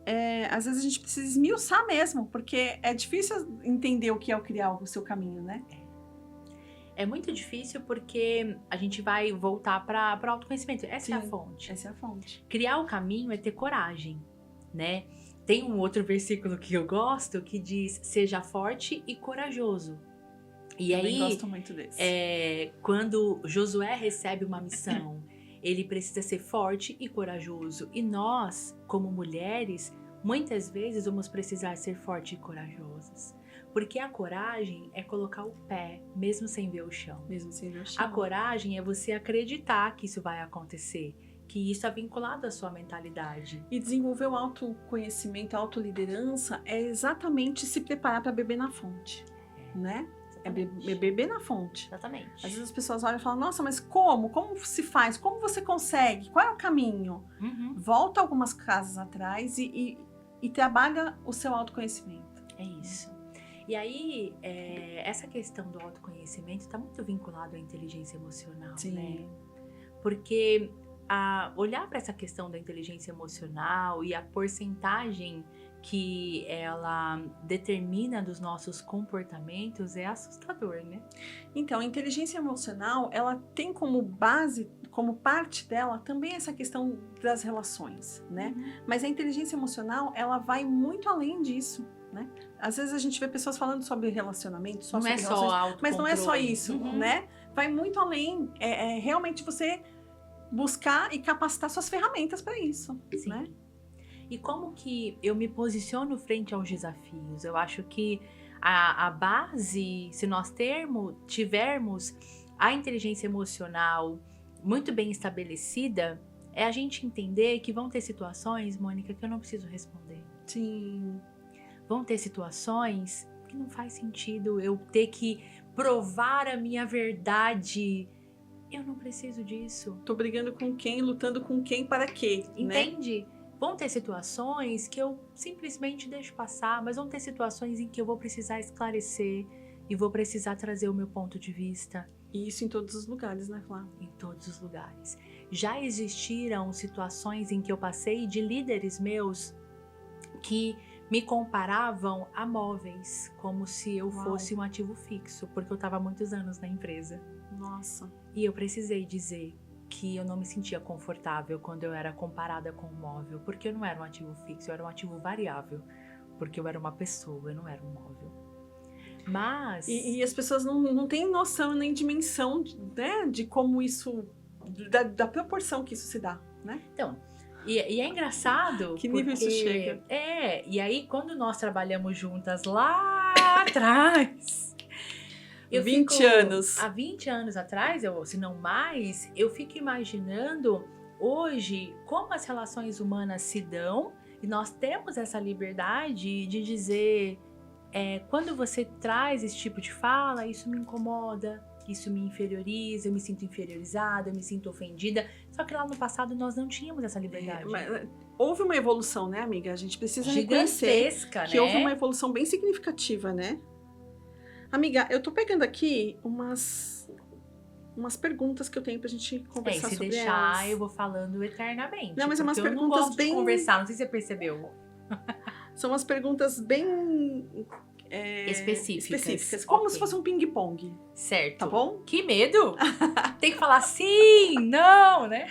às vezes a gente precisa esmiuçar mesmo, porque é difícil entender o que é o criar o seu caminho, né? É muito difícil porque a gente vai voltar para o autoconhecimento. Essa é a fonte. Essa é a fonte. Criar o caminho é ter coragem, né? Tem um outro versículo que eu gosto que diz: seja forte e corajoso. E aí, gosto muito desse. Quando Josué recebe uma missão, ele precisa ser forte e corajoso. E nós, como mulheres, muitas vezes vamos precisar ser fortes e corajosas. Porque a coragem é colocar o pé, mesmo sem ver o chão. A coragem é você acreditar que isso vai acontecer, que isso é vinculado à sua mentalidade. E desenvolver o autoconhecimento, a autoliderança é exatamente se preparar para beber na fonte, né? É beber na fonte. Exatamente. Às vezes as pessoas olham e falam, nossa, mas como? Como se faz? Como você consegue? Qual é o caminho? Volta algumas casas atrás e trabalha o seu autoconhecimento. É isso. E aí, essa questão do autoconhecimento está muito vinculado à inteligência emocional, né? Porque olhar para essa questão da inteligência emocional e a porcentagem que ela determina dos nossos comportamentos é assustador, né? Então, a inteligência emocional, ela tem como base, como parte dela, também essa questão das relações, né? Mas a inteligência emocional, ela vai muito além disso, né? Às vezes a gente vê pessoas falando sobre relacionamento, não é só autocontrole, mas não é só isso, né? Vai muito além, realmente você buscar e capacitar suas ferramentas para isso, né? E como que eu me posiciono frente aos desafios? Eu acho que a base, se nós tivermos a inteligência emocional muito bem estabelecida, é a gente entender que vão ter situações, Mônica, que eu não preciso responder. Sim. Vão ter situações que não faz sentido eu ter que provar a minha verdade. Eu não preciso disso. Tô brigando com quem, lutando com quem, para quê? Entende? Né? Vão ter situações que eu simplesmente deixo passar, mas vão ter situações em que eu vou precisar esclarecer e vou precisar trazer o meu ponto de vista. E isso em todos os lugares, né, Flá? Em todos os lugares. Já existiram situações em que eu passei de líderes meus que me comparavam a móveis, como se eu fosse um ativo fixo, porque eu estava há muitos anos na empresa. Nossa. E eu precisei dizer que eu não me sentia confortável quando eu era comparada com um móvel, porque eu não era um ativo fixo, eu era um ativo variável, porque eu era uma pessoa, eu não era um móvel. Mas... E as pessoas não têm noção nem dimensão né, de como isso, da proporção que isso se dá, né? Então, e é engraçado... Que nível isso chega? E aí quando nós trabalhamos juntas lá atrás... 20 anos. Há 20 anos atrás, se não mais, eu fico imaginando hoje como as relações humanas se dão e nós temos essa liberdade de dizer quando você traz esse tipo de fala, isso me incomoda, isso me inferioriza, eu me sinto inferiorizada, eu me sinto ofendida. Só que lá no passado nós não tínhamos essa liberdade. Mas houve uma evolução, né, amiga? A gente precisa gigantesca, reconhecer que houve uma evolução bem significativa, né? Amiga, eu tô pegando aqui umas perguntas que eu tenho pra gente conversar sobre elas. Se deixar, eu vou falando eternamente. Não, mas é umas perguntas eu não gosto bem... de conversar, não sei se você percebeu. São umas perguntas bem... específicas. Como se fosse um ping-pong. Certo. Tá bom? Que medo! Tem que falar sim, não, né?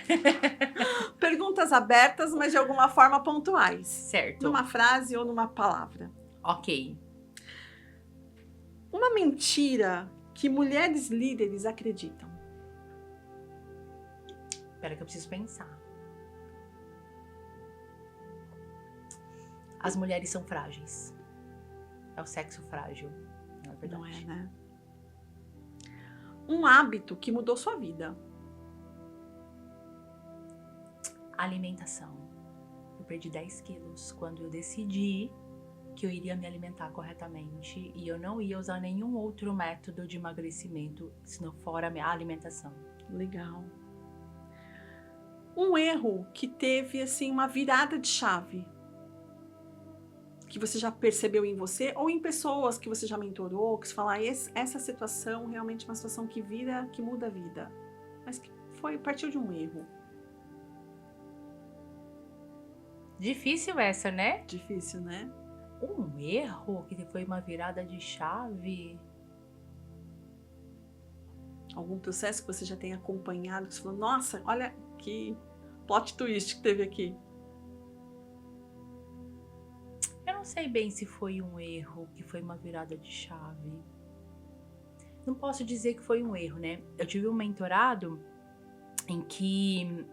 Perguntas abertas, mas de alguma forma pontuais. Certo. Numa frase ou numa palavra. Ok. Uma mentira que mulheres líderes acreditam. Espera que eu preciso pensar. as mulheres são frágeis. É o sexo frágil, na verdade. Não é, né? Um hábito que mudou sua vida. Alimentação. Eu perdi 10 quilos quando eu decidi que eu iria me alimentar corretamente e eu não ia usar nenhum outro método de emagrecimento, senão fora a minha alimentação. Legal. Um erro que teve, assim, uma virada de chave. Que você já percebeu em você ou em pessoas que você já mentorou, que você fala, essa situação realmente é uma situação que muda a vida. Mas que partiu de um erro. Difícil essa, né? Difícil, né? Um erro que foi uma virada de chave. Algum processo que você já tenha acompanhado, que você falou, nossa, olha que plot twist que teve aqui. Eu não sei bem se foi um erro, que foi uma virada de chave. Não posso dizer que foi um erro, né? Eu tive um mentorado em que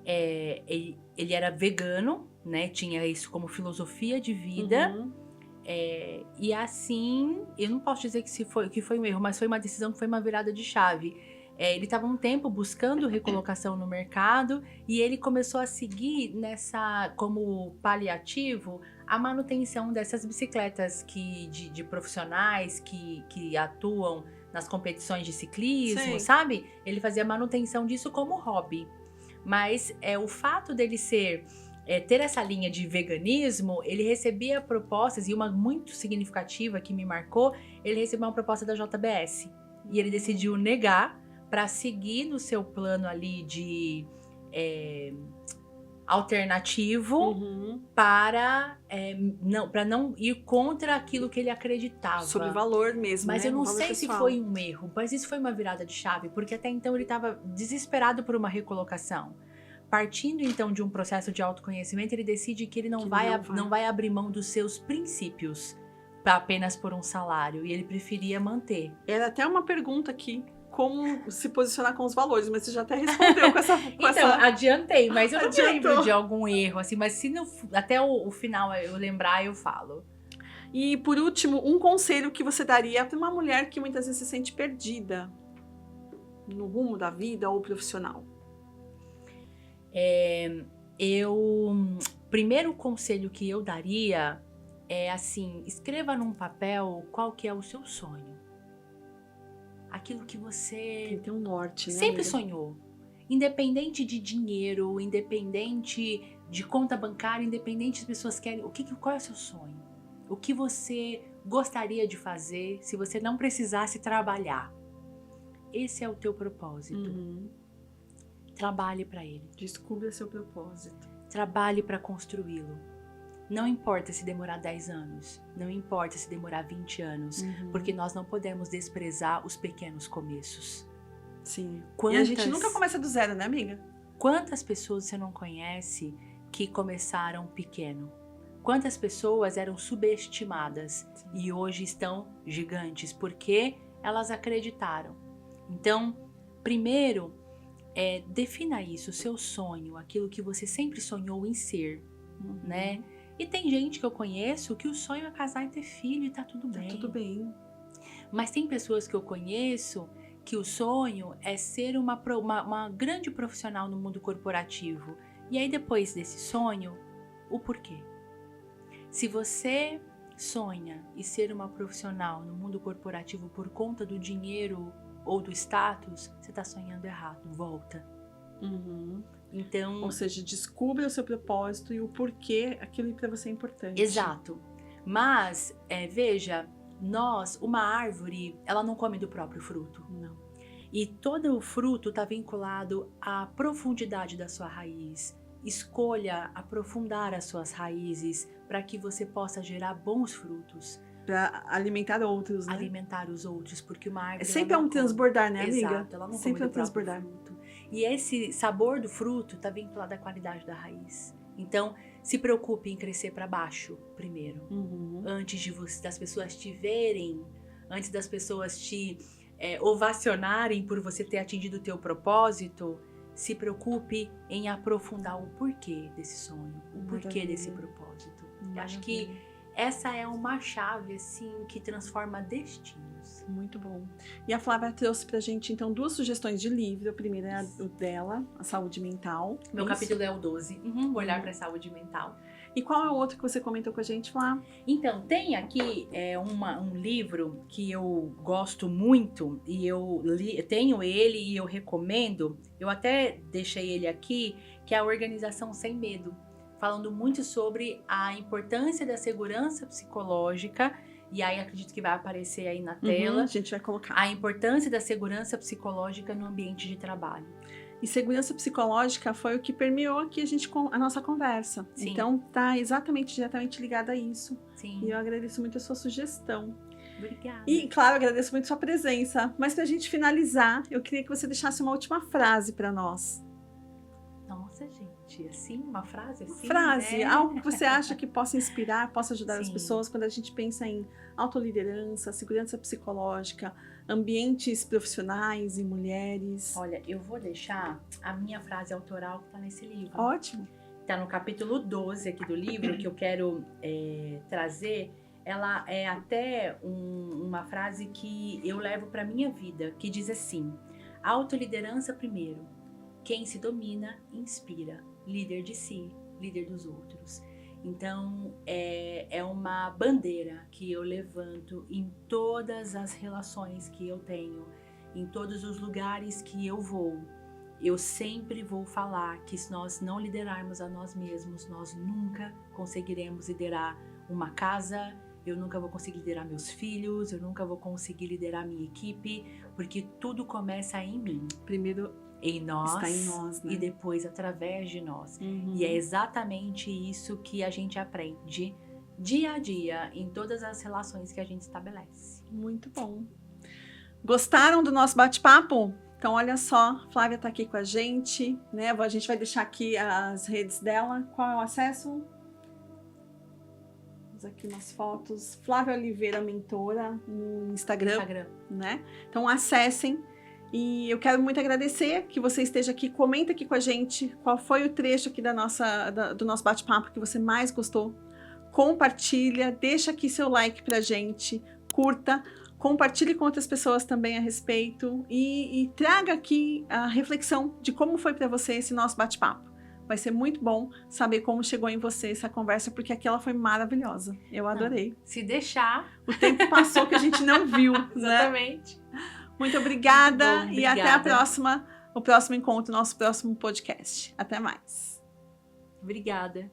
ele era vegano, né? Tinha isso como filosofia de vida. Uhum. E assim, eu não posso dizer que foi um erro, mas foi uma decisão que foi uma virada de chave. Ele estava um tempo buscando recolocação no mercado e ele começou a seguir como paliativo, a manutenção dessas bicicletas de profissionais que atuam nas competições de ciclismo, Sei. sabe? Ele fazia manutenção disso como hobby. Mas o fato dele ter essa linha de veganismo, ele recebia propostas, e uma muito significativa que me marcou, ele recebeu uma proposta da JBS. E ele decidiu negar para seguir no seu plano ali de alternativo, Uhum. para não ir contra aquilo que ele acreditava. Sobre valor mesmo, Mas né? eu não Valor sei pessoal. se foi um erro, mas isso foi uma virada de chave, porque até então ele estava desesperado por uma recolocação. Partindo então de um processo de autoconhecimento, ele decide que ele não vai abrir mão dos seus princípios apenas por um salário, e ele preferia manter. Era até uma pergunta aqui, como se posicionar com os valores, mas você já até respondeu com essa... Então, adiantei, mas eu não me Adiantou. lembro de algum erro, assim, mas se até o final eu lembrar, eu falo. E por último, um conselho que você daria para uma mulher que muitas vezes se sente perdida no rumo da vida ou profissional? Primeiro conselho que eu daria é assim, escreva num papel qual que é o seu sonho. Aquilo que você Tem um norte, né? sempre sonhou. Independente de dinheiro, independente de conta bancária, independente das pessoas querem. Qual é o seu sonho? O que você gostaria de fazer se você não precisasse trabalhar? Esse é o teu propósito. Uhum. Trabalhe para ele. Descubra seu propósito. Trabalhe para construí-lo. Não importa se demorar 10 anos, não importa se demorar 20 anos, porque nós não podemos desprezar os pequenos começos. Sim. E a gente nunca começa do zero, né, amiga? Quantas pessoas você não conhece que começaram pequeno? Quantas pessoas eram subestimadas e hoje estão gigantes porque elas acreditaram? Então, primeiro, defina isso, o seu sonho, aquilo que você sempre sonhou em ser, né? E tem gente que eu conheço que o sonho é casar e ter filho e tá tudo bem. Tá tudo bem. Mas tem pessoas que eu conheço que o sonho é ser uma grande profissional no mundo corporativo. E aí depois desse sonho, o porquê? Se você sonha em ser uma profissional no mundo corporativo por conta do dinheiro ou do status, você tá sonhando errado. Volta. Então, ou seja, descubra o seu propósito e o porquê aquilo para você é importante. Exato. Mas, veja, uma árvore, ela não come do próprio fruto. Não. E todo o fruto está vinculado à profundidade da sua raiz. Escolha aprofundar as suas raízes para que você possa gerar bons frutos. Para alimentar outros, né? Alimentar os outros, porque uma árvore... Sempre é um transbordar, né, amiga? Exato, ela não sempre come do próprio transbordar. fruto. E esse sabor do fruto está vinculado à qualidade da raiz. Então, se preocupe em crescer para baixo primeiro. Antes das pessoas te verem, antes das pessoas te ovacionarem por você ter atingido o teu propósito, se preocupe em aprofundar o porquê desse sonho, o porquê desse propósito. Eu acho que essa é uma chave, assim, que transforma destinos. Muito bom. E a Flávia trouxe pra gente, então, 2 sugestões de livro. A primeira é o dela, A Saúde Mental. Meu capítulo é o 12, Olhar para a Saúde Mental. E qual é o outro que você comentou com a gente, Flá? Então, tem aqui um livro que eu gosto muito e eu tenho ele e eu recomendo. Eu até deixei ele aqui, que é a Organização Sem Medo, falando muito sobre a importância da segurança psicológica. E aí acredito que vai aparecer aí na tela. A gente vai colocar. A importância da segurança psicológica no ambiente de trabalho. E segurança psicológica foi o que permeou aqui a nossa conversa. Sim. Então, tá diretamente ligada a isso. Sim. E eu agradeço muito a sua sugestão. Obrigada. E, claro, agradeço muito a sua presença. Mas pra gente finalizar, eu queria que você deixasse uma última frase para nós. Nossa, gente, assim, uma frase assim, Frase, né? algo que você acha que possa inspirar, possa ajudar as Sim. pessoas quando a gente pensa em autoliderança, segurança psicológica, ambientes profissionais e mulheres. Olha, eu vou deixar a minha frase autoral que tá nesse livro. Ótimo. Tá no capítulo 12 aqui do livro, que eu quero trazer. Ela é até uma frase que eu levo pra minha vida, que diz assim: autoliderança primeiro. Quem se domina, inspira. Líder de si, líder dos outros. Então, é uma bandeira que eu levanto em todas as relações que eu tenho, em todos os lugares que eu vou. Eu sempre vou falar que se nós não liderarmos a nós mesmos, nós nunca conseguiremos liderar uma casa, eu nunca vou conseguir liderar meus filhos, eu nunca vou conseguir liderar minha equipe, porque tudo começa em mim. Primeiro Em nós, está em nós, né? E depois através de nós. E é exatamente isso que a gente aprende dia a dia em todas as relações que a gente estabelece. Muito bom. Gostaram do nosso bate-papo? Então, olha só, Flávia está aqui com a gente, né? A gente vai deixar aqui as redes dela. Qual é o acesso? Vamos aqui umas fotos. Flávia Oliveira Mentora no Instagram. Né? Então, acessem. E eu quero muito agradecer que você esteja aqui. Comenta aqui com a gente qual foi o trecho aqui do nosso bate-papo que você mais gostou. Compartilha, deixa aqui seu like pra gente, curta, compartilhe com outras pessoas também a respeito e traga aqui a reflexão de como foi para você esse nosso bate-papo. Vai ser muito bom saber como chegou em você essa conversa, porque aquela foi maravilhosa. Eu adorei. Se deixar... O tempo passou que a gente não viu, né? Exatamente. Muito obrigada, bom, e até a próxima, o próximo encontro, nosso próximo podcast. Até mais. Obrigada.